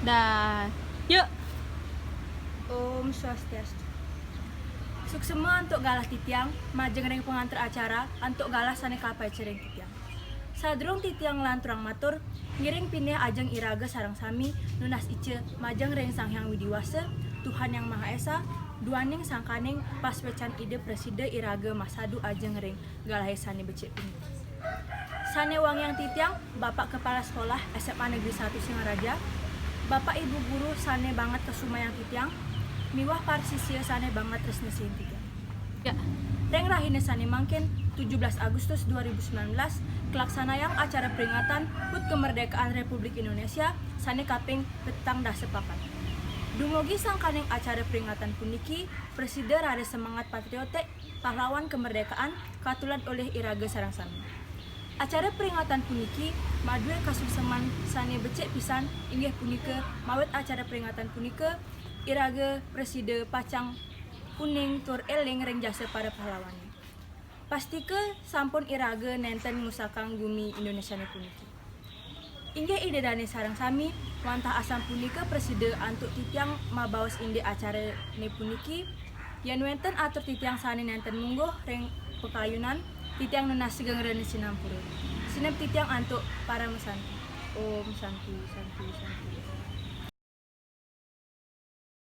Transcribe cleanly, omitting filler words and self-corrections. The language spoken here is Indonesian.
Dan yuk. Om Swastiastu. Suksema untuk galah titiang, majeng reng pengantar acara, untuk galah sane kapai cereng titiang. Sadrung titiang lanturang matur, ngiring pineh ajeng iraga sarang sami, nunas ice, majeng reng sang hyang widiwasa, Tuhan yang Maha Esa, duaning sangkaning pas wecan ide preside iraga masadu ajeng reng galah sane becek pineh. Sane wangyang titiang, Bapak Kepala Sekolah SMA Negeri 1 Singaraja, Bapak Ibu Guru sane banget kesumayang titiang, miwah parsisia sane banget resne titiang. Ya. Reng rahine sane mangkin 17 Agustus 2019 kelaksanayang acara peringatan HUT Kemerdekaan Republik Indonesia sane kaping petang dasepapan. Dumugi sangkaneng acara peringatan puniki, Presiden rada semangat patriotik pahlawan kemerdekaan katulan oleh iraga sarang sami. Acara peringatan puniki madue kasukseman sane becek pisan inggih punika mawet acara peringatan punika iraga preside pacang kuning tur eling reng jasa para pahlawan. Pastike sampun iraga nenten ngusakang bumi Indonesia puniki. Inggih ide dane sarang sami wantah asam punika preside antuk titiang mabaos inde acara ne puniki yen wenten atur titiang sane nenten mungguh reng pekayunan titiang nunas sigeng rene sinampura. Sinep titiang antuk para mesanti. Om Santi Santi Santi.